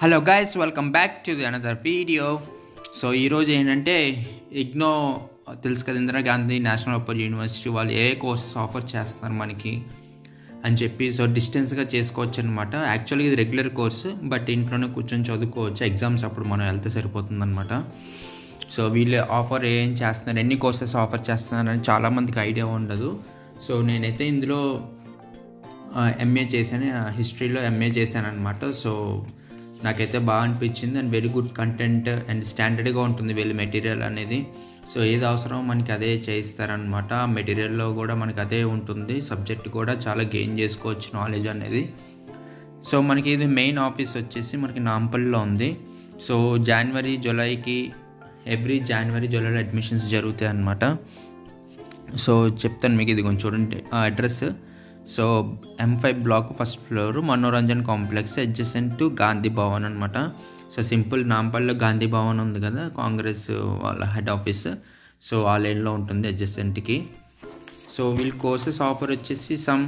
Hello guys, welcome back to the another video. So ఈరోజు ఏంటంటే ఇగ్నో తెలుసు కదా, ఇందిరాగాంధీ నేషనల్ ఓపెన్ యూనివర్సిటీ వాళ్ళు ఏ కోర్సెస్ ఆఫర్ చేస్తున్నారు మనకి అని చెప్పి. సో డిస్టెన్స్గా చేసుకోవచ్చు అనమాట. యాక్చువల్గా ఇది రెగ్యులర్ కోర్సు, బట్ ఇంట్లోనే కూర్చొని చదువుకోవచ్చు. ఎగ్జామ్స్ అప్పుడు మనం వెళ్తే సరిపోతుంది అనమాట. సో వీళ్ళు ఆఫర్ ఏం చేస్తున్నారు, ఎన్ని కోర్సెస్ ఆఫర్ చేస్తున్నారని చాలామందికి ఐడియా ఉండదు. సో నేనైతే ఇందులో ఎంఏ చేశాను, హిస్టరీలో ఎంఏ చేశాను అనమాట. సో నాకైతే బాగా అనిపించింది and very good content and స్టాండర్డ్గా ఉంటుంది వీళ్ళ మెటీరియల్ అనేది. సో ఏది అవసరం మనకి అదే చేయిస్తారనమాట. మెటీరియల్లో కూడా మనకి అదే ఉంటుంది. సబ్జెక్ట్ కూడా చాలా గెయిన్ చేసుకోవచ్చు నాలెడ్జ్ అనేది. సో మనకి ఇది మెయిన్ ఆఫీస్ వచ్చేసి మనకి నాంపల్లిలో ఉంది. సో జూలైకి ఎవ్రీ జూలైలో అడ్మిషన్స్ జరుగుతాయి అన్నమాట. సో చెప్తాను మీకు, ఇది కొంచెం చూడండి address. So M5 block first floor, Manoranjan complex adjacent to Gandhi Bhavan అనమాట. సో సింపుల్ నాంపల్లిలో గాంధీ భవన్ ఉంది కదా, కాంగ్రెస్ వాళ్ళ హెడ్ ఆఫీస్. సో ఆ లైన్లో ఉంటుంది అడ్జసెంట్కి. సో వీళ్ళ కోర్సెస్ ఆఫర్ వచ్చేసి సమ్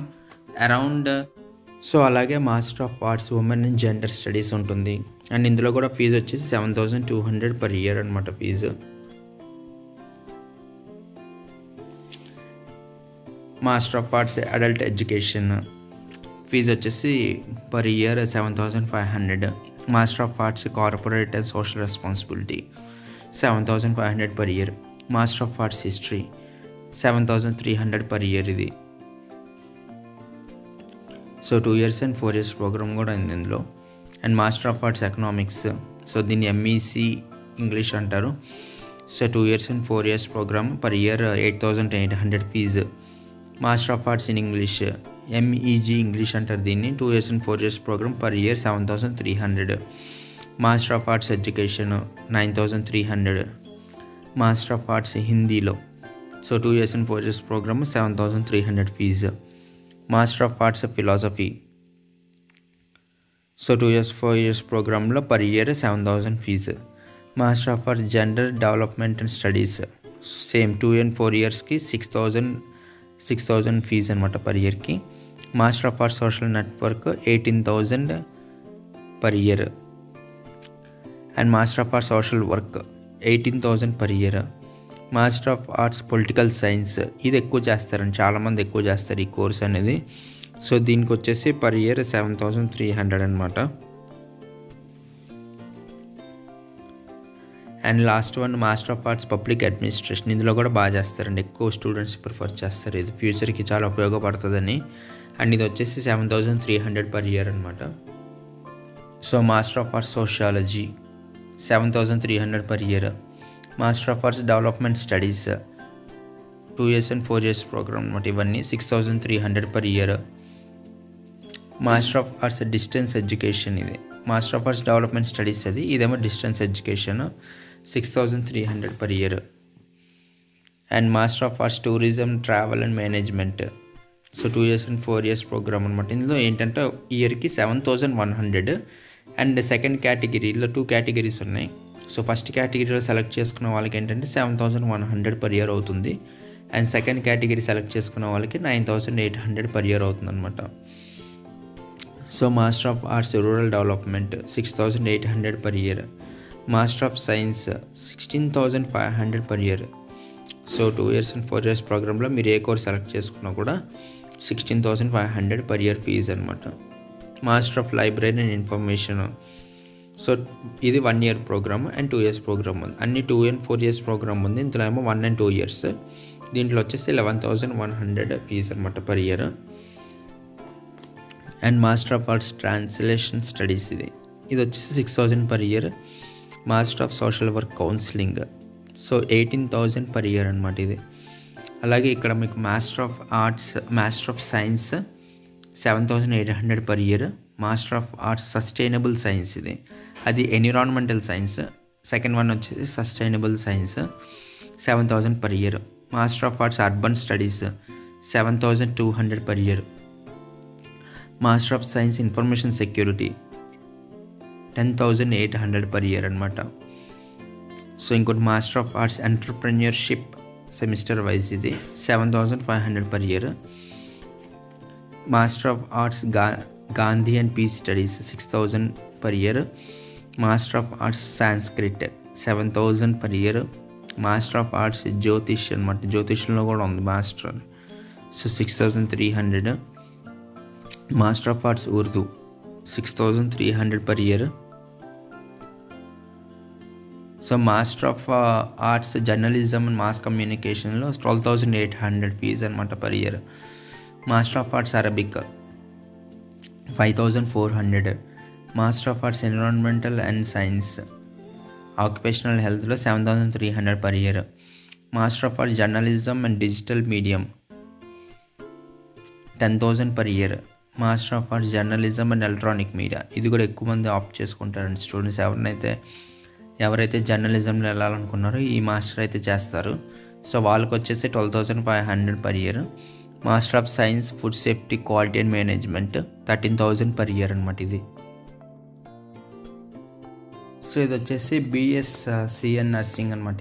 అరౌండ్. సో అలాగే master of arts women and gender studies ఉంటుంది. అండ్ ఇందులో కూడా ఫీజు వచ్చేసి 7,200 per year అనమాట fee. Master of arts adult education fee వచ్చేసి per year 7,500. Master of arts corporate and social responsibility 7,500 per year. Master of arts history 7,300 per year ఇది. So 2 years and 4 years programme కూడా ఉంది ఇందులో. And master of arts economics, so దీన్ని MEC English అంటారు. So 2 years and 4 years programme, per year 8,800 fee. Master of arts in English MEG English అంటారు దీన్ని. 2 years and 4 years programme, per year 7,300. Master of arts education 9,300. Master of arts హిందీలో, so 2 years and 4 years programme, 7,300 fee. Master of arts philosophy, so 2 years 4 years ప్రోగ్రాంలో per year 7,000 fee. Master of arts gender development and studies same 2 and 4 yearsకి 6,000 fee అనమాట per ఇయర్కి. Master of arts social network 18,000 per year. And master of arts social work 18,000 per year. Master of arts political science, ఇది ఎక్కువ చేస్తారండి, చాలామంది ఎక్కువ చేస్తారు ఈ కోర్స్ అనేది. సో దీనికి వచ్చేసి పర్ ఇయర్ 7,300 అనమాట. And last one master of arts public administration, ఇందులో కూడా బాగా చేస్తారండి, ఎక్కువ స్టూడెంట్స్ ప్రిఫర్ చేస్తారు. ఇది ఫ్యూచర్కి చాలా ఉపయోగపడుతుందని. అండ్ ఇది వచ్చేసి 7,300 per year అనమాట. So master of arts sociology 7,300 per year. Master of arts development studies 2 years and 4 years programme అనమాట. ఇవన్నీ 6,300 per year. Master of arts distance education, ఇది master of arts development studies అది, ఇదేమో distance education 6,300 per year. And master of arts tourism travel and management, so 2 years and 4 years programme అనమాట. ఇందులో ఏంటంటే ఇయర్కి 7,100. And second కేటగిరీలో 2 categories ఉన్నాయి. So first కేటగిరీలో సెలెక్ట్ చేసుకున్న వాళ్ళకి ఏంటంటే 7,100 per year అవుతుంది. అండ్ సెకండ్ కేటగిరీ సెలెక్ట్ చేసుకున్న వాళ్ళకి 9,800 per year అవుతుంది అనమాట. So master of arts rural development 6,800 per year. Master of science 16,500 per year. So 2 years and 4 years ప్రోగ్రాంలో మీరు ఏ కోర్స్ సెలెక్ట్ చేసుకున్నా కూడా 16,500 per year ఫీజు అనమాట. Master of library and information, so ఇది 1 year programme and 2 years programme ఉంది. అన్ని 2 and 4 years programme ఉంది. ఇందులో ఏమో 1 and 2 years. దీంట్లో వచ్చేసి 11,100 ఫీజు అనమాట per year. And master of arts translation studies, ఇది వచ్చేసి 6,000 per year. Master of social work counselling, so 18,000 per year అనమాట ఇది. అలాగే ఇక్కడ మీకు master of arts master of science 7,800 per year. Master of arts sustainable science, అది environmental science. Second one వచ్చేసి sustainable science 7,000 per year. Master of arts urban studies 7,200 per year. Master of science information security 10,800 per year అనమాట. So ఇంకోటి master of arts entrepreneurship semester wise, ఇది 7,500 per year. Master of arts Gandhi and peace studies 6,000 per year. Master of arts Sanskrit 7,000 per year. Master of arts Jyotish అనమాట, జ్యోతిష్లో కూడా ఉంది master, so 6,300. Master of arts Urdu 6,300 per year. So master of arts journalism and mass కమ్యూనికేషన్లో 12,800 fee అనమాట per year. Master of arts Arabic 5,400. Master of arts environmental and science occupational హెల్త్లో 7,300 per year. Master of arts journalism and digital medium 10,000 per year. Master of arts journalism and electronic media, ఇది కూడా ఎక్కువ మంది opt చేసుకుంటారండి students. ఎవరైతే జర్నలిజంలో వెళ్ళాలనుకున్నారో ఈ master అయితే చేస్తారు. సో వాళ్ళకి వచ్చేసి 12,500 per year. Master of science food safety quality and management 13,000 per year అనమాట ఇది. సో ఇది వచ్చేసి BSc నర్సింగ్ అనమాట.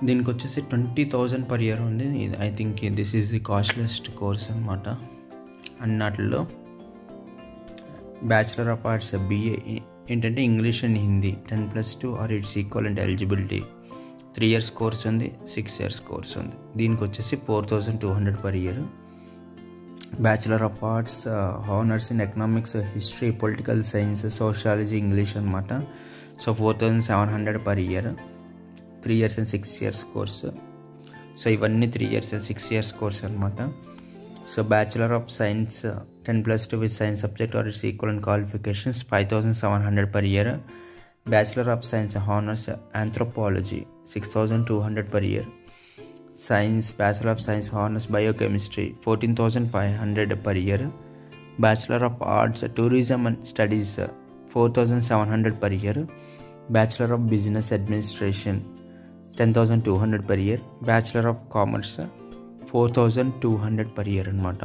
దీనికి వచ్చేసి 20,000 per year ఉంది. I think this is the costliest course అనమాట అన్నట్లో. బ్యాచిలర్ ఆఫ్ ఆర్ట్స్ BA ఏంటంటే English and Hindi 10+2 or it's equal and eligibility 3 years course ఉంది, 6 years కోర్స్ ఉంది. దీనికి వచ్చేసి 4,200 per year. Bachelor of arts honours in economics, history, political science, sociology, English అనమాట. So 4,700 per year. 3 years and 6 years course. So ఇవన్నీ 3 years and 6 years course అనమాట. So bachelor of science 10+2 with science subject or its equivalent qualifications 5,700 per year. Bachelor of science honours anthropology 6,200 per year. Science bachelor of science honours biochemistry 14,500 per year. Bachelor of arts tourism and studies 4,700 per year. Bachelor of business administration 10,200 per year. Bachelor of commerce 4,200 per year అనమాట.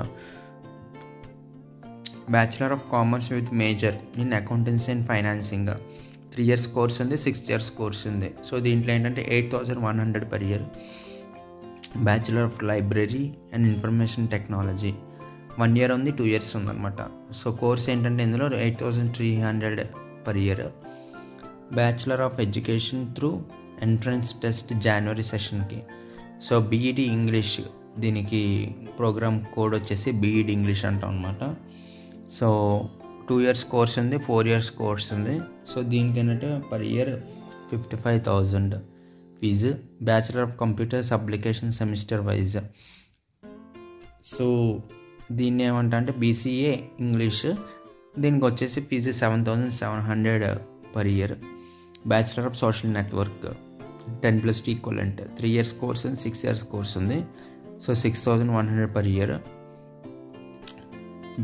Bachelor of commerce with major in accountancy and financing 3 years course ఉంది, 6 years course ఉంది. So దీంట్లో ఏంటంటే 8,100 per year. Bachelor of library and information technology 1 year ఉంది, 2 years ఉందన్నమాట. So course ఏంటంటే ఇందులో 8,300 per year. Bachelor of education through entrance test జనవరి సెషన్కి. సో BEd ఇంగ్లీష్, దీనికి ప్రోగ్రామ్ కోడ్ వచ్చేసి BEd ఇంగ్లీష్ అంటాం అనమాట. సో 2 years కోర్స్ ఉంది, 4 years కోర్స్ ఉంది. సో దీనికి ఏంటంటే per year 55,000 fee. Bachelor of computers application semester wise. So దీన్ని ఏమంటా అంటే BCA ఇంగ్లీష్, దీనికి వచ్చేసి fee 7,700 per year. Bachelor of social network 10+2 equivalent 3 years course ఉంది, 6 years కోర్స్ ఉంది. So 6,100 per year.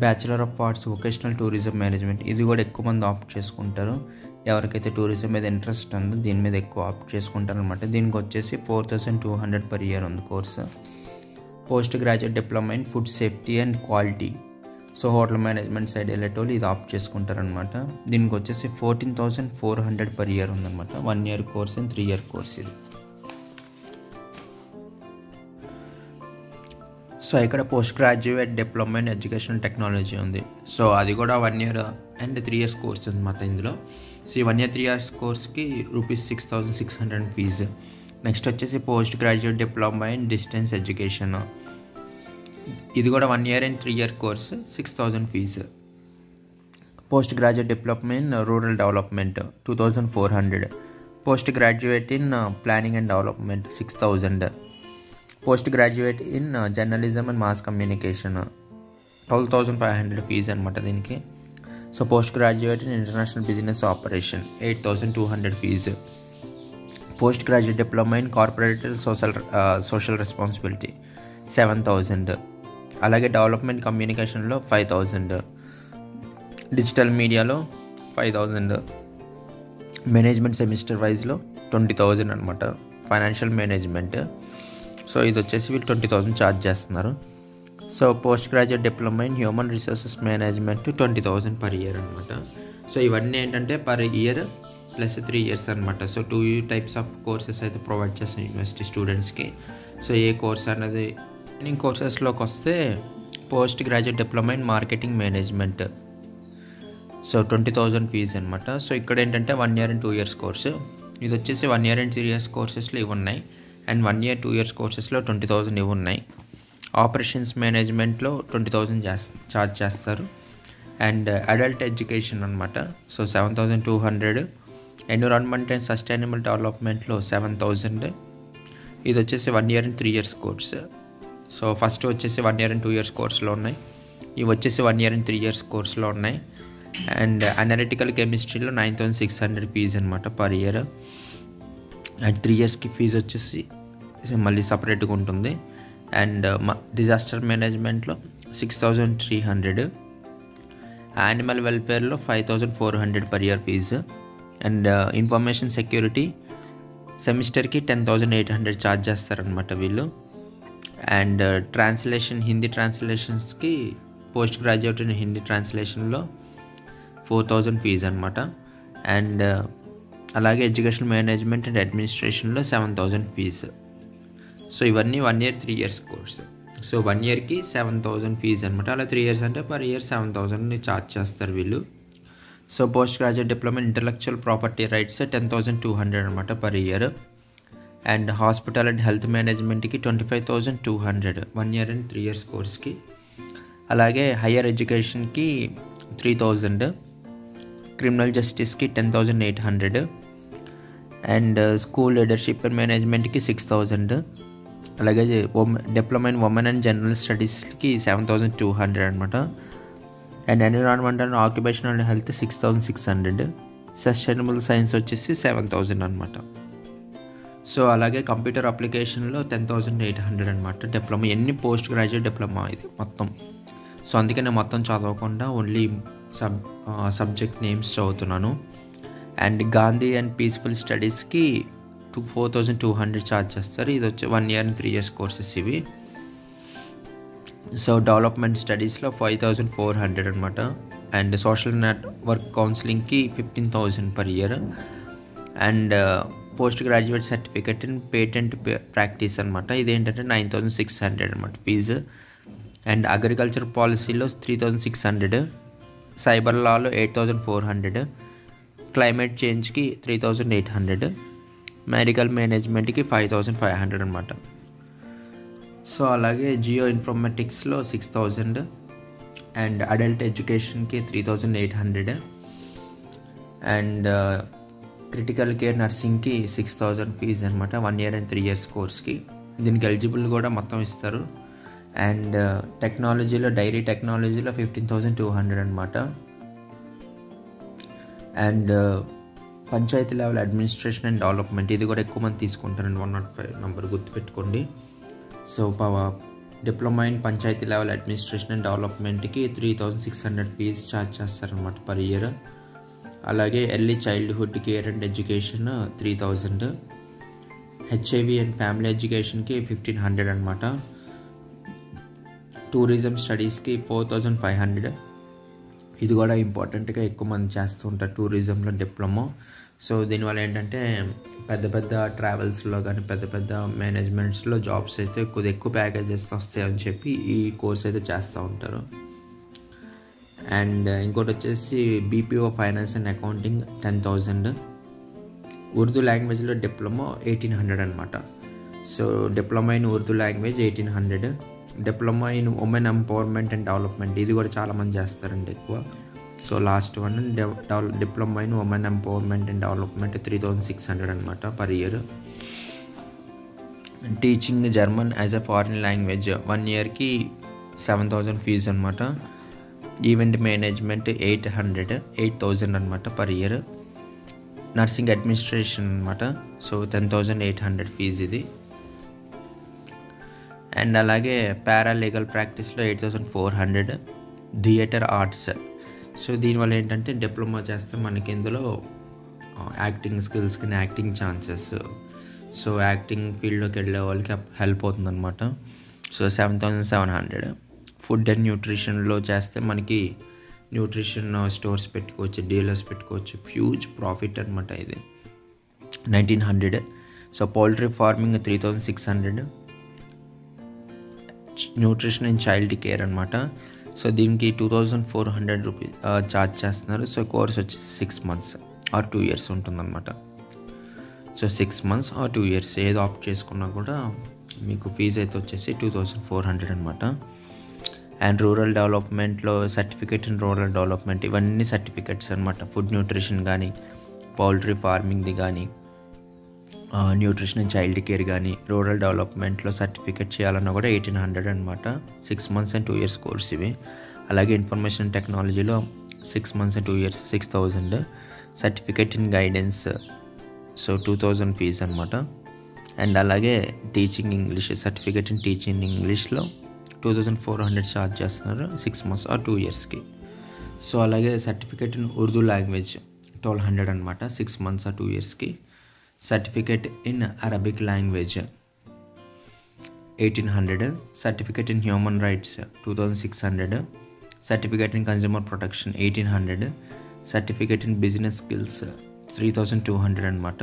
Bachelor of arts vocational tourism management, ఇది కూడా ఎక్కువ మంది ఆప్ట్ చేసుకుంటారు. ఎవరికైతే టూరిజం మీద ఇంట్రెస్ట్ ఉందో దీని మీద ఎక్కువ ఆప్ట్ చేసుకుంటారు అనమాట. దీనికి వచ్చేసి 4,200 per year ఉంది course. Post graduate diploma in food safety and quality, so hotel management side వెళ్ళేటోళ్ళు ఇది ఆప్ట్ చేసుకుంటారనమాట. దీనికి వచ్చేసి 14,400 per year ఉందన్నమాట. 1 year course and 3 year course ఇది. సో ఇక్కడ post graduate diploma in education technology ఉంది. సో అది కూడా 1 year అండ్ 3 years కోర్స్ అనమాట ఇందులో. సో ఈ 1 year 3 years కోర్స్కి ₹6,600 ఫీజు. నెక్స్ట్ వచ్చేసి post graduate diploma in distance education, ఇది కూడా 1 year and 3 year course 6,000 fee. Post graduate diploma in rural development 2,400. Post graduate in planning and development 6,000. Post graduate in journalism and mass communication 12,500 fee అనమాట దీనికి. So post graduate in international business operation 8,200 fee. Post graduate diploma in corporate social responsibility 7,000. అలాగే development కమ్యూనికేషన్లో 5,000. Digital మీడియాలో 5,000. Management semester వైజ్లో 20,000 అనమాట. Financial management, so ఇది వచ్చేసి వీళ్ళు 20,000 charge చేస్తున్నారు. So post graduate diploma in human resources management 20,000 per year అనమాట. So ఇవన్నీ ఏంటంటే per year ప్లస్ 3 years అనమాట. సో 2 types ఆఫ్ కోర్సెస్ అయితే ప్రొవైడ్ చేస్తాయి యూనివర్సిటీ స్టూడెంట్స్కి. సో ఏ కోర్స్ అనేది ట్రైనింగ్ కోర్సెస్లోకి వస్తే post graduate diploma in marketing management so 20,000 fee అనమాట. సో ఇక్కడ ఏంటంటే 1 year and 2 years కోర్సు. ఇది వచ్చేసి 1 year and 3 years కోర్సెస్లో ఇవి ఉన్నాయి. అండ్ 1 year 2 years కోర్సెస్లో 20,000 ఇవి ఉన్నాయి. ఆపరేషన్స్ మేనేజ్మెంట్లో 20,000 ఛార్జ్ చేస్తారు. అండ్ అడల్ట్ ఎడ్యుకేషన్ అనమాట. సో 7,200. ఎన్విరాన్మెంట్ అండ్ సస్టైనబుల్ డెవలప్మెంట్లో 7,000. ఇది వచ్చేసి 1 year and 3 years course. So first వచ్చేసి 1 year and 2 years కోర్సులో ఉన్నాయి. ఇవి వచ్చేసి 1 year and 3 years కోర్సులో ఉన్నాయి. అండ్ అనలిటికల్ కెమిస్ట్రీలో 9,600 ఫీజు అనమాట పర్ ఇయర్. అండ్ 3 yearsకి ఫీజు వచ్చేసి మళ్ళీ సపరేట్గా ఉంటుంది. అండ్ డిజాస్టర్ మేనేజ్మెంట్లో 6,300. యానిమల్ వెల్ఫేర్లో 5,400 per year fee. And information security సెమిస్టర్కి 10,800 ఛార్జ్ చేస్తారనమాట వీళ్ళు. అండ్ ట్రాన్స్లేషన్ హిందీ ట్రాన్స్లేషన్స్కి పోస్ట్ గ్రాడ్యుయేట్ ఇన్ హిందీ ట్రాన్స్లేషన్లో 4,000 ఫీజు అనమాట. అండ్ అలాగే ఎడ్యుకేషన్ మేనేజ్మెంట్ అండ్ అడ్మినిస్ట్రేషన్లో 7,000 ఫీజు. సో ఇవన్నీ 1 year 3 years కోర్సు. సో 1 yearకి 7,000 ఫీజు అనమాట. అలా 3 years అంటే పర్ ఇయర్ 7,000 ఛార్జ్ చేస్తారు వీళ్ళు. So post graduate diploma intellectual property rights 10,200 అనమాట per year. And hospital and health మేనేజ్మెంట్కి 25,200 1 year and 3 years కోర్స్కి. అలాగే హయ్యర్ ఎడ్యుకేషన్కి 3,000. క్రిమినల్ జస్టిస్కి 10,800. అండ్ స్కూల్ లీడర్షిప్ అండ్ మేనేజ్మెంట్కి 6,000. అలాగే diploma in women and general స్టడీస్కి 7,200 అనమాట. And environmental and occupational health 6,600. Sustainable science వచ్చేసి 7,000 అనమాట. సో అలాగే కంప్యూటర్ అప్లికేషన్లో 10,800 అనమాట డిప్లొమా. ఎన్ని పోస్ట్ గ్రాడ్యుయేట్ డిప్లొమా ఇది మొత్తం. సో అందుకే నేను మొత్తం చదవకుండా ఓన్లీ సబ్జెక్ట్ నేమ్స్ చదువుతున్నాను. అండ్ గాంధీ అండ్ పీస్ఫుల్ స్టడీస్కి 4,200 ఛార్జ్ చేస్తారు. ఇది వచ్చి 1 year and 3 years కోర్సెస్ ఇవి. సో డెవలప్మెంట్ స్టడీస్లో 5,400 అనమాట. అండ్ సోషల్ నెట్వర్క్ కౌన్సిలింగ్కి 15,000 per year. And post graduate certificate in patent practice అనమాట. ఇదేంటంటే 9,600 అనమాట ఫీజు. అండ్ అగ్రికల్చర్ పాలసీలో 3,600. సైబర్ లాలో 8,400. క్లైమేట్ చేంజ్కి 3,800. మెడికల్ మేనేజ్మెంట్కి 5,500 అనమాట. సో అలాగే జియో ఇన్ఫర్మేటిక్స్లో 6,000. అండ్ అడల్ట్ ఎడ్యుకేషన్కి 3,800. అండ్ క్రిటికల్ కేర్ నర్సింగ్కి 6,000 ఫీజు అనమాట 1 year and 3 years కోర్స్కి. దీనికి ఎలిజిబుల్ కూడా మొత్తం ఇస్తారు. అండ్ టెక్నాలజీలో డైరీ టెక్నాలజీలో 15,200 అనమాట. And panchayati level administration and development ఇది కూడా ఎక్కువ మంది తీసుకుంటారండి. 105 నెంబర్ గుర్తుపెట్టుకోండి. So diploma in panchayati level administration and డెవలప్మెంట్కి 3,600 ఫీజు ఛార్జ్ చేస్తారనమాట పర్ ఇయర్. అలాగే early childhood care and education 3,000. HIV and family ఎడ్యుకేషన్కి 1,500 అనమాట. టూరిజం స్టడీస్కి 4,500. ఇది కూడా ఇంపార్టెంట్గా ఎక్కువ మంది చేస్తూ ఉంటారు టూరిజంలో డిప్లొమా. సో దీనివల్ల ఏంటంటే పెద్ద పెద్ద ట్రావెల్స్లో కానీ పెద్ద పెద్ద మేనేజ్మెంట్స్లో జాబ్స్ అయితే కొద్దిగా ఎక్కువ ప్యాకేజెస్ వస్తాయని చెప్పి ఈ కోర్స్ అయితే చేస్తూ ఉంటారు. అండ్ ఇంకోటి వచ్చేసి BPO finance and accounting 10,000. Urdu లాంగ్వేజ్లో డిప్లొమా 1,800 అనమాట. So diploma in Urdu language 1,800. Diploma in women empowerment and development ఇది కూడా చాలామంది చేస్తారండి ఎక్కువ. So last one diploma in women empowerment and development 3,600 అనమాట per year. Teaching German as a foreign language 1 yearకి 7,000 fee అనమాట. ఈవెంట్ మేనేజ్మెంట్ 8,000 అనమాట పర్ ఇయర్. నర్సింగ్ అడ్మినిస్ట్రేషన్ అనమాట. సో 10,800 ఫీజు ఇది. అండ్ అలాగే పారాలీగల్ ప్రాక్టీస్లో 8,400. Theatre arts. సో దీనివల్ల ఏంటంటే diploma చేస్తే మనకి ఇందులో యాక్టింగ్ స్కిల్స్ కానీ యాక్టింగ్ ఛాన్సెస్. సో యాక్టింగ్ ఫీల్డ్లోకి వెళ్ళే వాళ్ళకి హెల్ప్ అవుతుంది అనమాట. సో 7,700. ఫుడ్ అండ్ న్యూట్రిషన్లో చేస్తే మనకి న్యూట్రిషన్ స్టోర్స్ పెట్టుకోవచ్చు, డీలర్స్ పెట్టుకోవచ్చు. హ్యూజ్ ప్రాఫిట్ అనమాట ఇది. 1,900. So poultry farming 3,600. Nutrition and child care అనమాట. సో దీనికి 2400 రూపీస్ ఛార్జ్ చేస్తున్నారు. సో కోర్స్ వచ్చేసి 6 months ఆర్ 2 years ఉంటుందన్నమాట. సో 6 months ఆర్ 2 years ఏది ఆప్ట్ చేసుకున్నా కూడా మీకు ఫీజు అయితే వచ్చేసి 2400 అనమాట. అండ్ రూరల్ డెవలప్మెంట్లో సర్టిఫికేట్ ఇన్ రూరల్ డెవలప్మెంట్ ఇవన్నీ సర్టిఫికేట్స్ అనమాట. ఫుడ్ న్యూట్రిషన్ కానీ, పౌల్ట్రీ ఫార్మింగ్ది కానీ, న్యూట్రిషన్ అండ్ చైల్డ్ కేర్ కానీ, రూరల్ డెవలప్మెంట్లో సర్టిఫికేట్ చేయాలన్నా కూడా 1800 అనమాట. 6 months and 2 years కోర్స్ ఇవి. అలాగే ఇన్ఫర్మేషన్ టెక్నాలజీలో 6 months and 2 years 6000. Certificate in guidance so 2000 fees అనమాట. అండ్ అలాగే teaching English certificate in teaching ఇంగ్లీష్లో 2400 ఛార్జ్ చేస్తున్నారు 6 months ఆర్ 2 yearsకి. సో అలాగే సర్టిఫికేట్ ఇన్ ఉర్దూ లాంగ్వేజ్ 1200 అనమాట 6 months ఆర్ 2 yearsకి. Certificate in Arabic language 1800. Certificate in human rights 2600. Certificate in consumer protection 1800. Certificate in business skills 3200 అనమాట.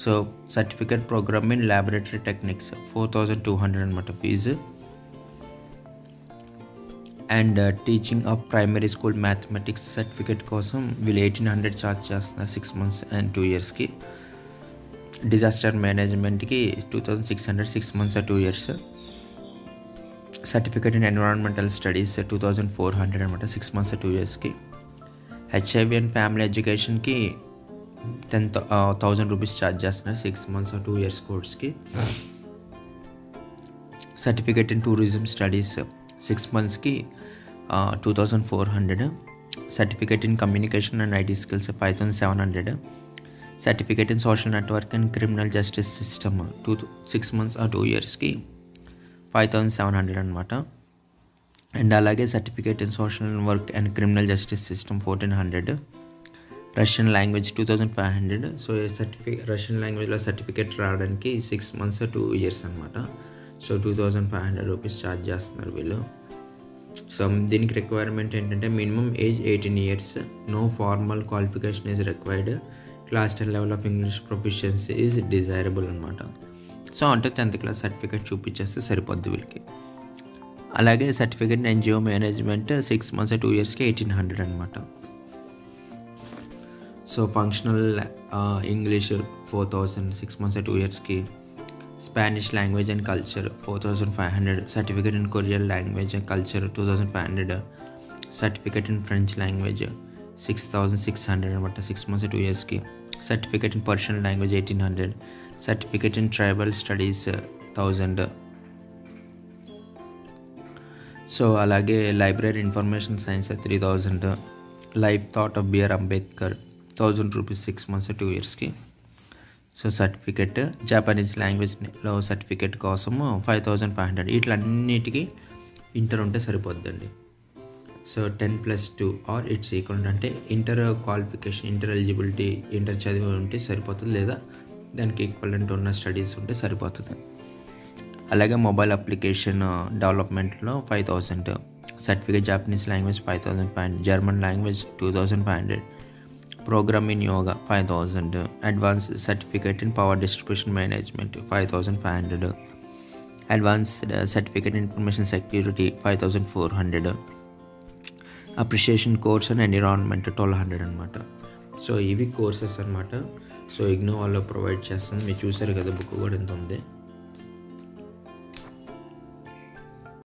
So certificate programme in laboratory techniques 4200 అనమాట fee. And teaching of primary school mathematics certificate కోసం వీళ్ళు 1800 charge చేస్తున్నారు 6 months and 2 yearsకి. Disaster మేనేజ్మెంట్కి 2600 6 months or 2 years. Certificate in environmental studies 2400 అనమాట 6 months or 2 yearsకి. HIV and family ఎడ్యుకేషన్కి 10,000 rupees charge చేస్తున్నారు 6 months or 2 years కోర్స్కి. సర్టిఫికేట్ ఇన్ టూరిజం స్టడీస్ 6 monthsకి 2400. Certificate in communication and IT skills 5700. Certificate in social network and criminal justice system 6 months or 2 yearsకి 5700 అనమాట. And అలాగే certificate in social work and criminal justice system 1400. Russian language 2500. So Russian లాంగ్వేజ్లో certificate రావడానికి 6 months or 2 years అనమాట. So 2500 rupees charge చేస్తున్నారు వీళ్ళు. So దీనికి requirement ఏంటంటే minimum age 18 years, no formal qualification is required, class 10 level of English proficiency is desirable అనమాట. So అంటే 10th class certificate చూపించేస్తే సరిపోద్ది వీళ్ళకి. అలాగే certificate NGO management 6 months or 2 yearsకి 1800 అనమాట. So functional English 4000 6 months or 2 yearsకి. Spanish language and culture 4500. Certificate in Korean language and culture 2500. Certificate in French language 6600 అనమాట 6 months or 2 yearsకి. Certificate in Persian language 1800. Certificate in tribal studies 1000. So అలాగే library information science 3000. Life thought of B R Ambedkar 1000 rupees 6 months or 2 yearsకి. So certificate Japanese లాంగ్వేజ్లో certificate కోసము 5500. వీటిలన్నిటికీ inter ఉంటే సరిపోద్దండి. So 10+2 or it's equal అంటే inter qualification, inter eligibility, inter చదివి ఉంటే సరిపోతుంది, లేదా దానికి ఈక్వలెంట్ ఉన్న స్టడీస్ ఉంటే సరిపోతుంది. అలాగే మొబైల్ అప్లికేషన్ డెవలప్మెంట్లో 5000. Certificate Japanese language 5500. German language 2500. Programme in yoga 5000. Advance certificate in power distribution management 5500. Advanced certificate in information security 5400. Appreciation course and environment 1200 అనమాట. సో ఇవి కోర్సెస్ అనమాట. సో ఇగ్నో వాళ్ళు ప్రొవైడ్ చేస్తుంది. మీరు చూసారు కదా బుక్ కూడా ఎంత ఉంది.